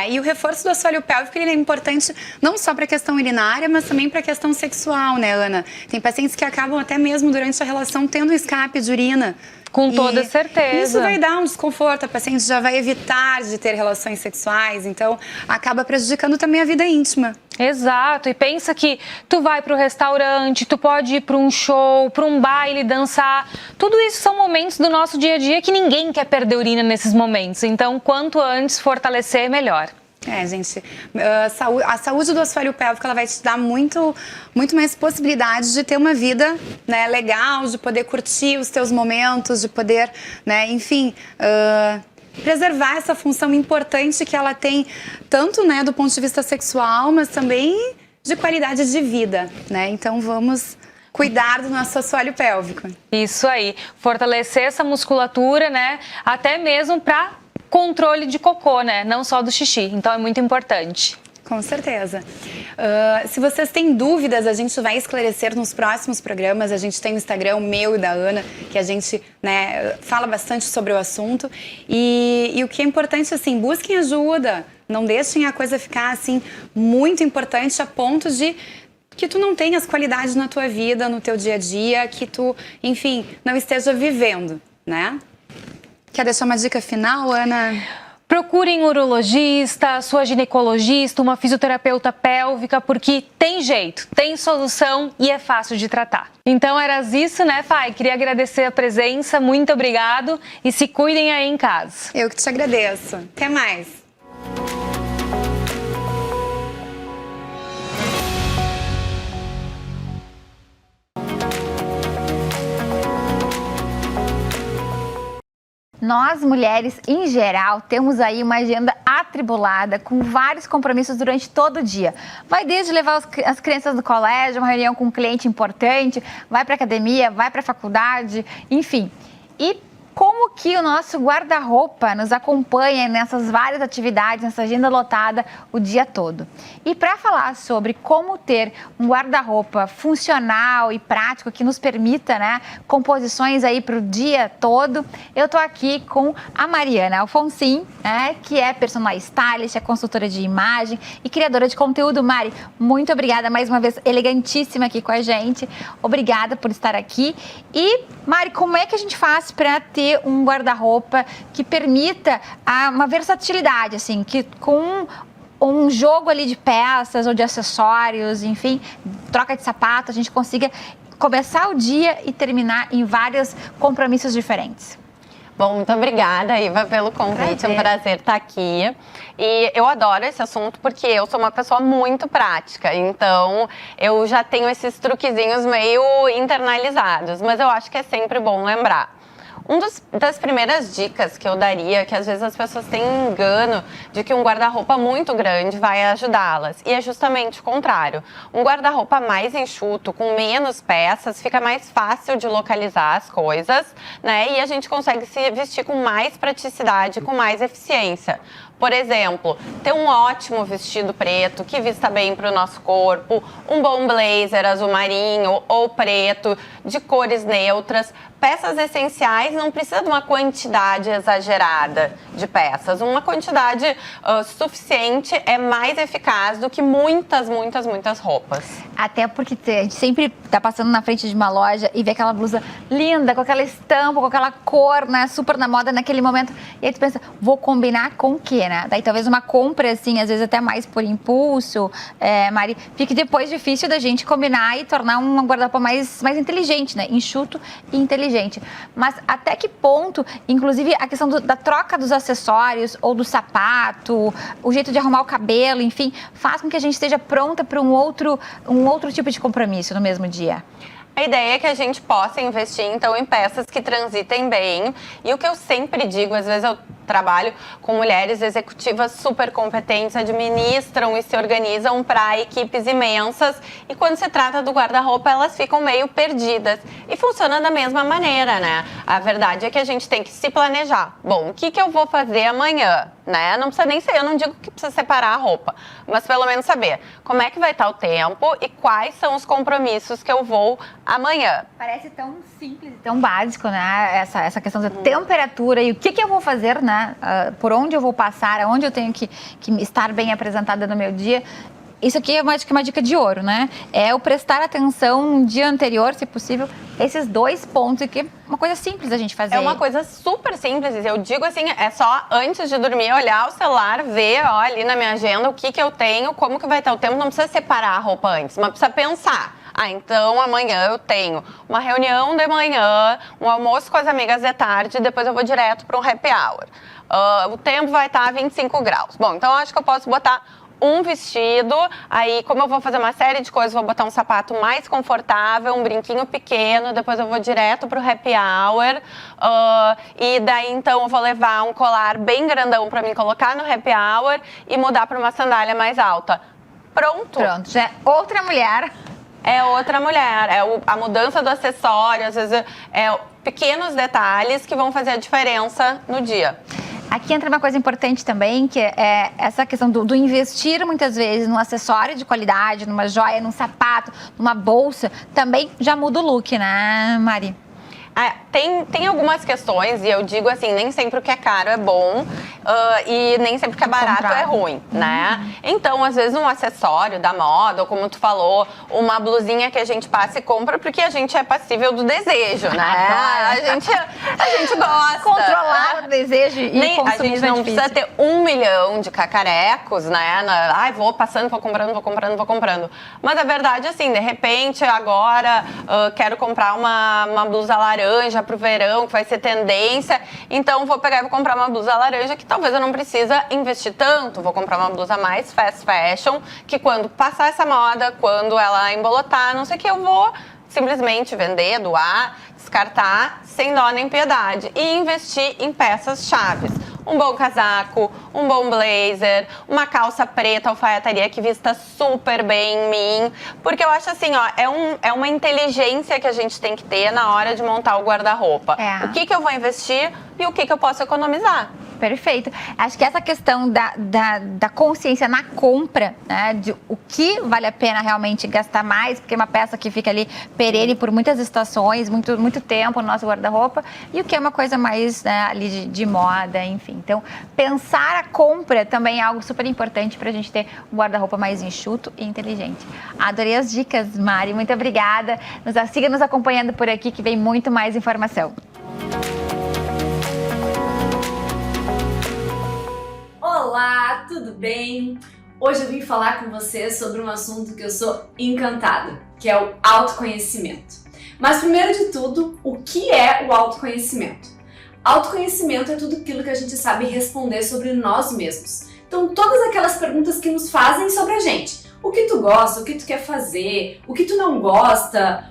E o reforço do assoalho pélvico ele é importante não só para a questão urinária, mas também para a questão sexual, né, Ana? Tem pacientes que acabam até mesmo durante a relação tendo escape de urina. Com toda certeza. Isso vai dar um desconforto, a paciente já vai evitar de ter relações sexuais, então acaba prejudicando também a vida íntima. Exato, e pensa que tu vai para o restaurante, tu pode ir para um show, para um baile, dançar. Tudo isso são momentos do nosso dia a dia que ninguém quer perder urina nesses momentos. Então, quanto antes fortalecer, melhor. Gente, a saúde do assoalho pélvico ela vai te dar muito mais possibilidades de ter uma vida, né, legal, de poder curtir os teus momentos, de poder, né, enfim, preservar essa função importante que ela tem, tanto, né, do ponto de vista sexual, mas também de qualidade de vida, né? Então vamos cuidar do nosso assoalho pélvico. Isso aí, fortalecer essa musculatura, né? Até mesmo para controle de cocô, né? Não só do xixi. Então é muito importante. Com certeza. Se vocês têm dúvidas, a gente vai esclarecer nos próximos programas. A gente tem o Instagram, meu e da Ana, que a gente, né, fala bastante sobre o assunto. E o que é importante, assim, busquem ajuda. Não deixem a coisa ficar, assim, muito importante a ponto de que tu não tenhas qualidade na tua vida, no teu dia a dia, que tu, enfim, não esteja vivendo, né? Quer deixar uma dica final, Ana? Procurem um urologista, sua ginecologista, uma fisioterapeuta pélvica, porque tem jeito, tem solução e é fácil de tratar. Então era isso, né, Fai? Queria agradecer a presença, muito obrigado e se cuidem aí em casa. Eu que te agradeço. Até mais. Nós, mulheres, em geral, temos aí uma agenda atribulada, com vários compromissos durante todo o dia. Vai desde levar as crianças no colégio, uma reunião com um cliente importante, vai para a academia, vai para a faculdade, enfim. E como que o nosso guarda-roupa nos acompanha nessas várias atividades, nessa agenda lotada o dia todo. E para falar sobre como ter um guarda-roupa funcional e prático que nos permita, né, composições aí para o dia todo, eu estou aqui com a Mariana Alfonsin, né, que é personal stylist, é consultora de imagem e criadora de conteúdo. Mari, muito obrigada mais uma vez, elegantíssima aqui com a gente. Obrigada por estar aqui. E, Mari, como é que a gente faz para ter um guarda-roupa que permita uma versatilidade, assim, que com um jogo ali de peças ou de acessórios, enfim, troca de sapato, a gente consiga começar o dia e terminar em vários compromissos diferentes? Bom, muito obrigada, Iva, pelo convite. É um prazer estar aqui. E eu adoro esse assunto porque eu sou uma pessoa muito prática. Então, eu já tenho esses truquezinhos meio internalizados. Mas eu acho que é sempre bom lembrar. Das primeiras dicas que eu daria, que às vezes as pessoas têm um engano de que um guarda-roupa muito grande vai ajudá-las. E é justamente o contrário. Um guarda-roupa mais enxuto, com menos peças, fica mais fácil de localizar as coisas, né? E a gente consegue se vestir com mais praticidade, com mais eficiência. Por exemplo, ter um ótimo vestido preto que vista bem para o nosso corpo, um bom blazer azul marinho ou preto, de cores neutras. Peças essenciais não precisa de uma quantidade exagerada de peças. Uma quantidade suficiente é mais eficaz do que muitas roupas. Até porque a gente sempre tá passando na frente de uma loja e vê aquela blusa linda, com aquela estampa, com aquela cor, né, super na moda naquele momento. E aí tu pensa, vou combinar com o quê, né? Daí talvez uma compra, assim, às vezes até mais por impulso, Mari, fique depois difícil da gente combinar e tornar um guarda-roupa mais inteligente, né? Enxuto e inteligente. Mas até que ponto, inclusive a questão da troca dos acessórios ou do sapato, o jeito de arrumar o cabelo, enfim, faz com que a gente esteja pronta para um outro tipo de compromisso no mesmo dia? A ideia é que a gente possa investir, então, em peças que transitem bem. E o que eu sempre digo, às vezes eu trabalho com mulheres executivas super competentes, administram e se organizam para equipes imensas. E quando se trata do guarda-roupa, elas ficam meio perdidas. E funciona da mesma maneira, né? A verdade é que a gente tem que se planejar. Bom, o que eu vou fazer amanhã? Né? Não precisa nem ser, eu não digo que precisa separar a roupa, mas pelo menos saber como é que vai estar o tempo e quais são os compromissos que eu vou amanhã. Parece tão simples e tão básico, né? Essa questão da temperatura e o que eu vou fazer, né? Por onde eu vou passar, aonde eu tenho que estar bem apresentada no meu dia. Isso aqui é uma dica de ouro, né? É o prestar atenção no dia anterior, se possível, esses 2 pontos aqui, uma coisa simples da gente fazer. É uma coisa super simples, eu digo assim, é só antes de dormir olhar o celular, ver ali na minha agenda o que eu tenho, como que vai estar o tempo, não precisa separar a roupa antes, mas precisa pensar. Então amanhã eu tenho uma reunião de manhã, um almoço com as amigas de tarde, depois eu vou direto para um happy hour. O tempo vai estar 25 graus. Bom, então eu acho que eu posso botar um vestido, aí como eu vou fazer uma série de coisas, vou botar um sapato mais confortável, um brinquinho pequeno, depois eu vou direto pro happy hour, e daí então eu vou levar um colar bem grandão para mim colocar no happy hour e mudar para uma sandália mais alta. Pronto, já é outra mulher é outra mulher. A mudança do acessório, às vezes pequenos detalhes que vão fazer a diferença no dia. Aqui entra uma coisa importante também, que é essa questão do investir muitas vezes num acessório de qualidade, numa joia, num sapato, numa bolsa, também já muda o look, né, Mari? Tem algumas questões, e eu digo assim, nem sempre o que é caro é bom e nem sempre o que é barato é ruim, né? Então, às vezes, um acessório da moda, ou como tu falou, uma blusinha que a gente passa e compra porque a gente é passível do desejo, né? A gente gosta. Controlar o desejo e consumir. A gente não precisa ter 1 milhão de cacarecos, né? Vou passando, vou comprando. Mas a verdade, assim, de repente, agora quero comprar uma blusa laranja pro verão, que vai ser tendência, então vou pegar e vou comprar uma blusa laranja que talvez eu não precisa investir tanto, vou comprar uma blusa mais fast fashion, que quando passar essa moda, quando ela embolotar, não sei o que, eu vou simplesmente vender, doar, descartar, sem dó nem piedade, e investir em peças chaves. Um bom casaco, um bom blazer, uma calça preta, alfaiataria que vista super bem em mim. Porque eu acho assim, é uma inteligência que a gente tem que ter na hora de montar o guarda-roupa. O que eu vou investir e o que eu posso economizar. Perfeito. Acho que essa questão da consciência na compra, né, de o que vale a pena realmente gastar mais, porque é uma peça que fica ali perene por muitas estações, muito tempo no nosso guarda-roupa, e o que é uma coisa mais, né, ali de moda, enfim. Então, pensar a compra também é algo super importante para a gente ter um guarda-roupa mais enxuto e inteligente. Adorei as dicas, Mari. Muito obrigada. Siga nos acompanhando por aqui que vem muito mais informação. Olá, tudo bem? Hoje eu vim falar com você sobre um assunto que eu sou encantada, que é o autoconhecimento. Mas primeiro de tudo, o que é o autoconhecimento? Autoconhecimento é tudo aquilo que a gente sabe responder sobre nós mesmos. Então, todas aquelas perguntas que nos fazem sobre a gente. O que tu gosta, o que tu quer fazer, o que tu não gosta,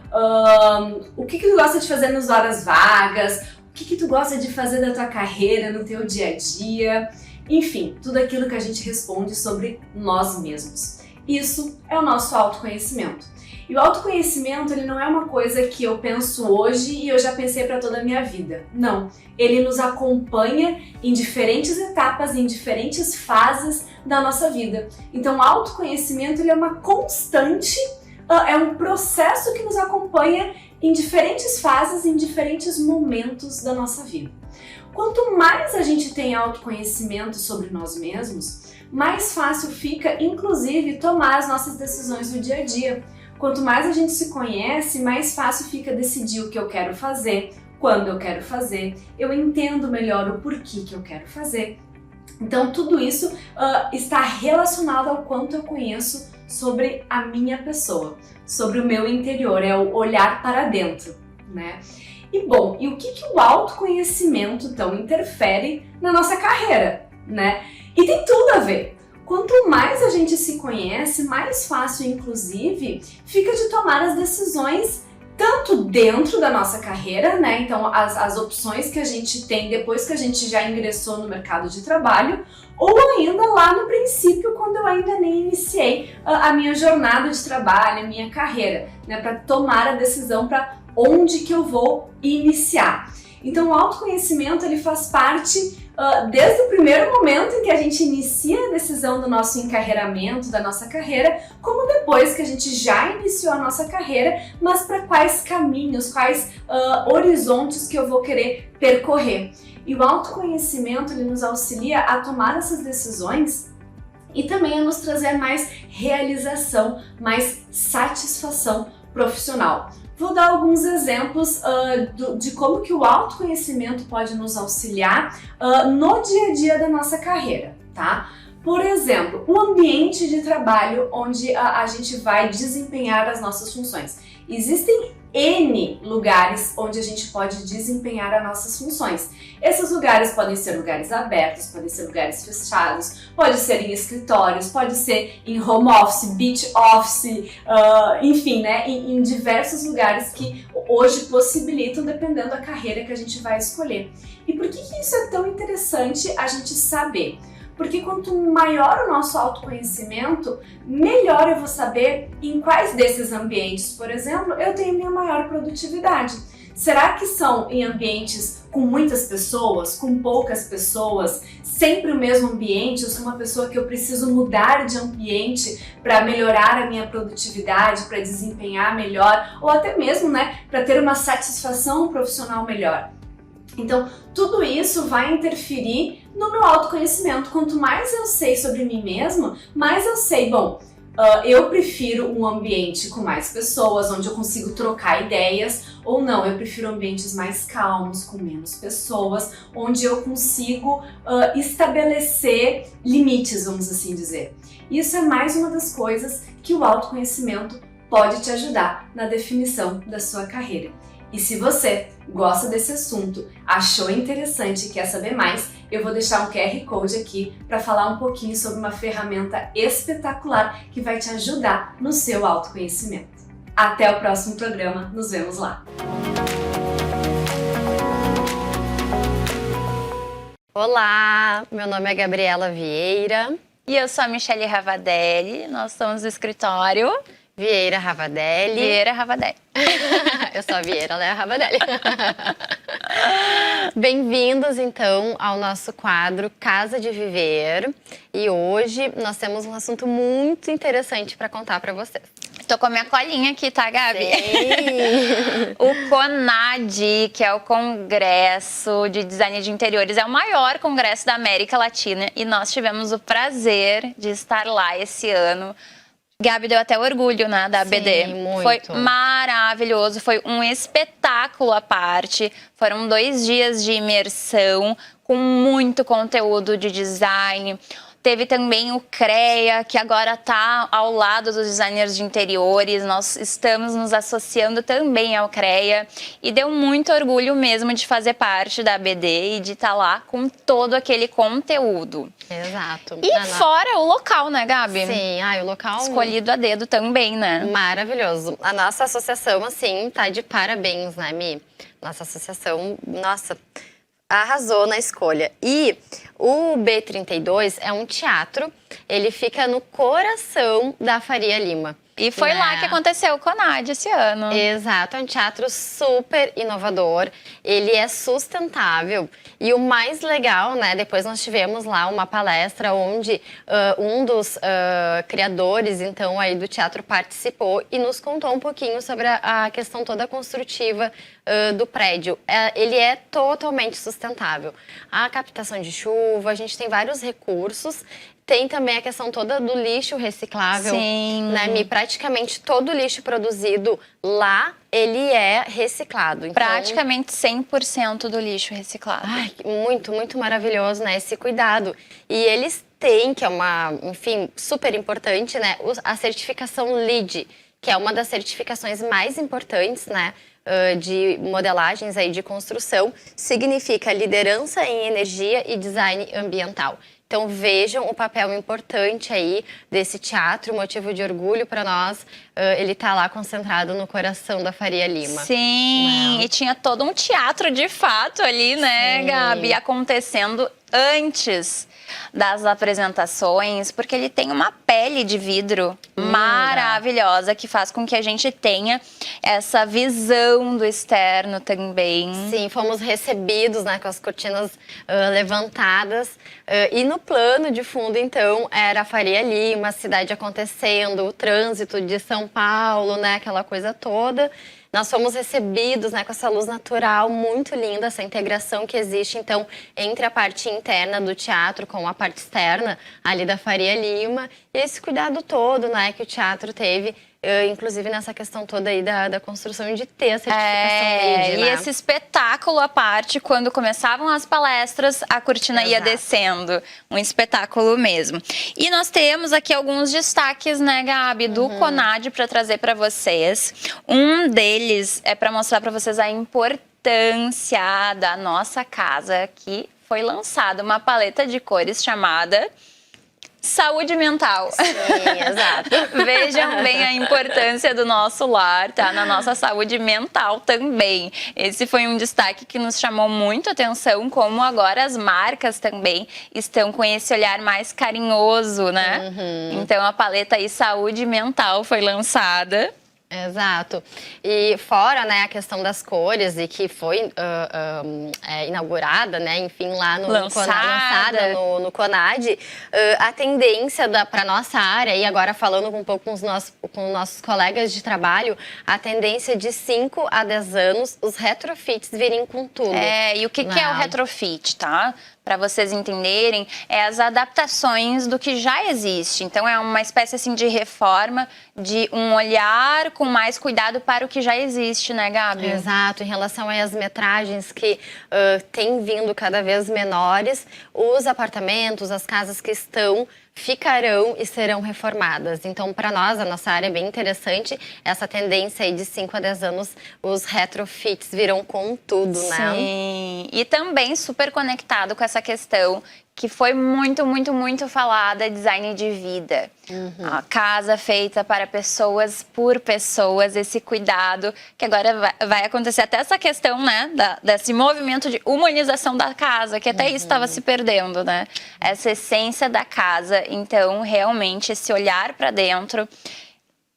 o que tu gosta de fazer nas horas vagas, o que tu gosta de fazer da tua carreira, no teu dia a dia. Enfim, tudo aquilo que a gente responde sobre nós mesmos. Isso é o nosso autoconhecimento. E o autoconhecimento, ele não é uma coisa que eu penso hoje e eu já pensei para toda a minha vida. Não, ele nos acompanha em diferentes etapas, em diferentes fases da nossa vida. Então, o autoconhecimento, ele é uma constante, é um processo que nos acompanha em diferentes fases, em diferentes momentos da nossa vida. Quanto mais a gente tem autoconhecimento sobre nós mesmos, mais fácil fica, inclusive, tomar as nossas decisões do dia a dia. Quanto mais a gente se conhece, mais fácil fica decidir o que eu quero fazer, quando eu quero fazer, eu entendo melhor o porquê que eu quero fazer. Então, tudo isso está relacionado ao quanto eu conheço sobre a minha pessoa, sobre o meu interior, é o olhar para dentro, né? E bom, e o que o autoconhecimento então interfere na nossa carreira, né? E tem tudo a ver. Quanto mais a gente se conhece, mais fácil, inclusive, fica de tomar as decisões tanto dentro da nossa carreira, né? Então, as opções que a gente tem depois que a gente já ingressou no mercado de trabalho, ou ainda lá no princípio, quando eu ainda nem iniciei a minha jornada de trabalho, a minha carreira, né? Para tomar a decisão para onde que eu vou iniciar. Então, o autoconhecimento, ele faz parte desde o primeiro momento em que a gente inicia a decisão do nosso encarreiramento, da nossa carreira, como depois que a gente já iniciou a nossa carreira, mas para quais caminhos, quais horizontes que eu vou querer percorrer. E o autoconhecimento, ele nos auxilia a tomar essas decisões e também a nos trazer mais realização, mais satisfação profissional. Vou dar alguns exemplos de como que o autoconhecimento pode nos auxiliar no dia a dia da nossa carreira, tá? Por exemplo, o ambiente de trabalho onde a gente vai desempenhar as nossas funções. Existem N lugares onde a gente pode desempenhar as nossas funções. Esses lugares podem ser lugares abertos, podem ser lugares fechados, pode ser em escritórios, pode ser em home office, beach office, enfim, né, em diversos lugares que hoje possibilitam, dependendo da carreira que a gente vai escolher. E por que isso é tão interessante a gente saber? Porque quanto maior o nosso autoconhecimento, melhor eu vou saber em quais desses ambientes, por exemplo, eu tenho minha maior produtividade. Será que são em ambientes com muitas pessoas, com poucas pessoas, sempre o mesmo ambiente? Eu sou uma pessoa que eu preciso mudar de ambiente para melhorar a minha produtividade, para desempenhar melhor, ou até mesmo, né, para ter uma satisfação profissional melhor. Então, tudo isso vai interferir no meu autoconhecimento. Quanto mais eu sei sobre mim mesma, mais eu sei, eu prefiro um ambiente com mais pessoas, onde eu consigo trocar ideias, ou não, eu prefiro ambientes mais calmos, com menos pessoas, onde eu consigo estabelecer limites, vamos assim dizer. Isso é mais uma das coisas que o autoconhecimento pode te ajudar na definição da sua carreira. E se você gosta desse assunto, achou interessante e quer saber mais, eu vou deixar um QR Code aqui para falar um pouquinho sobre uma ferramenta espetacular que vai te ajudar no seu autoconhecimento. Até o próximo programa, nos vemos lá! Olá, meu nome é Gabriela Vieira. E eu sou a Michele Ravadelli, nós somos do escritório Vieira Ravadelli. Vieira Ravadelli. Eu sou a Vieira, ela é a Ravadelli. Bem-vindos, então, ao nosso quadro Casa de Viver. E hoje nós temos um assunto muito interessante para contar para vocês. Estou com a minha colinha aqui, tá, Gabi? Sim. O CONAD, que é o Congresso de Design de Interiores, é o maior congresso da América Latina e nós tivemos o prazer de estar lá esse ano. Gabi, deu até orgulho, né, da ABD. Sim, muito. Foi maravilhoso, foi um espetáculo à parte. Foram 2 dias de imersão com muito conteúdo de design. Teve também o CREA, que agora está ao lado dos designers de interiores. Nós estamos nos associando também ao CREA. E deu muito orgulho mesmo de fazer parte da ABD e de estar lá com todo aquele conteúdo. Exato. E fora o local, né, Gabi? Sim, o local... Escolhido a dedo também, né? Maravilhoso. A nossa associação, assim, tá de parabéns, né, Mi? Nossa associação, nossa... arrasou na escolha. E o B32 é um teatro, ele fica no coração da Faria Lima. E foi lá que aconteceu o CONAD esse ano. Exato, é um teatro super inovador, ele é sustentável. E o mais legal, né, depois nós tivemos lá uma palestra onde um dos criadores, então, aí do teatro participou e nos contou um pouquinho sobre a questão toda construtiva do prédio. Ele é totalmente sustentável. A captação de chuva, a gente tem vários recursos. Tem também a questão toda do lixo reciclável. Sim. Né, praticamente todo o lixo produzido lá, ele é reciclado. Então, praticamente 100% do lixo reciclado. Ai, muito, muito maravilhoso, né, esse cuidado. E eles têm, que é enfim, super importante, né, a certificação LEED, que é uma das certificações mais importantes, né, de modelagens aí de construção, significa liderança em energia e design ambiental. Então vejam o papel importante aí desse teatro, motivo de orgulho para nós. Ele tá lá concentrado no coração da Faria Lima. Sim, e tinha todo um teatro de fato ali, né, Gabi, acontecendo antes das apresentações, porque ele tem uma pele de vidro maravilhosa que faz com que a gente tenha essa visão do externo também. Sim, fomos recebidos, né, com as cortinas levantadas e no plano de fundo, então, era a Faria Lima, a cidade acontecendo, o trânsito de São Paulo, né, aquela coisa toda. Nós fomos recebidos, né, com essa luz natural muito linda, essa integração que existe, então, entre a parte interna do teatro com a parte externa ali da Faria Lima. E esse cuidado todo, né, que o teatro teve, inclusive nessa questão toda aí da construção de ter a certificação LEED, né? E esse espetáculo à parte, quando começavam as palestras, a cortina ia descendo. Um espetáculo mesmo. E nós temos aqui alguns destaques, né, Gabi, do CONAD para trazer para vocês. Um deles é para mostrar para vocês a importância da nossa casa, que foi lançada uma paleta de cores chamada saúde mental. Sim, exato. Vejam bem a importância do nosso lar, tá? Na nossa saúde mental também. Esse foi um destaque que nos chamou muito a atenção, como agora as marcas também estão com esse olhar mais carinhoso, né? Então a paleta aí Saúde Mental foi lançada. Exato. E fora, né, a questão das cores e que foi inaugurada, né, enfim, lá lançada no CONAD, a tendência para nossa área, e agora falando um pouco com nossos colegas de trabalho, a tendência de 5 a 10 anos, os retrofits virem com tudo. E o que é o retrofit, tá? Para vocês entenderem, é as adaptações do que já existe. Então, é uma espécie assim de reforma, de um olhar com mais cuidado para o que já existe, né, Gabi? Exato. Em relação às metragens que têm vindo cada vez menores, os apartamentos, as casas que ficarão e serão reformadas. Então, para nós, a nossa área é bem interessante. Essa tendência aí de 5 a 10 anos, os retrofits virão com tudo, né? Sim, e também super conectado com essa questão que foi muito, muito, muito falada, design de vida. A casa feita para pessoas, por pessoas, esse cuidado, que agora vai acontecer até essa questão, né, desse movimento de humanização da casa, que até isso estava se perdendo, né? Essa essência da casa, então, realmente, esse olhar para dentro.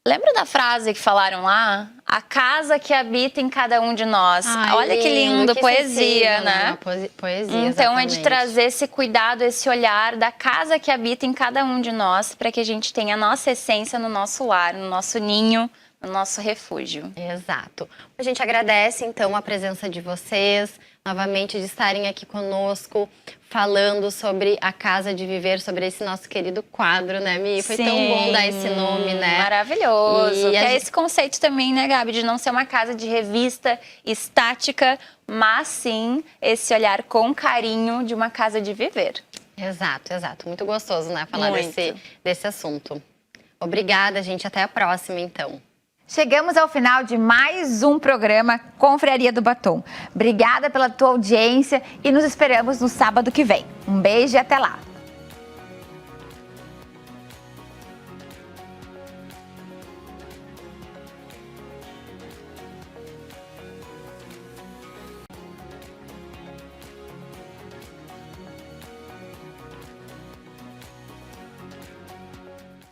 Lembra da frase que falaram lá? A casa que habita em cada um de nós. Olha que lindo, poesia, né? Poesia, então exatamente. É de trazer esse cuidado, esse olhar da casa que habita em cada um de nós, para que a gente tenha a nossa essência no nosso lar, no nosso ninho, no nosso refúgio. Exato. A gente agradece, então, a presença de vocês, novamente de estarem aqui conosco, falando sobre a Casa de Viver, sobre esse nosso querido quadro, né, Mi? Foi tão bom dar esse nome, né? Maravilhoso. E é esse conceito também, né, Gabi, de não ser uma casa de revista estática, mas sim esse olhar com carinho de uma casa de viver. Exato, exato. Muito gostoso, né, falar desse assunto. Obrigada, gente. Até a próxima, então. Chegamos ao final de mais um programa Confraria do Batom. Obrigada pela tua audiência e nos esperamos no sábado que vem. Um beijo e até lá!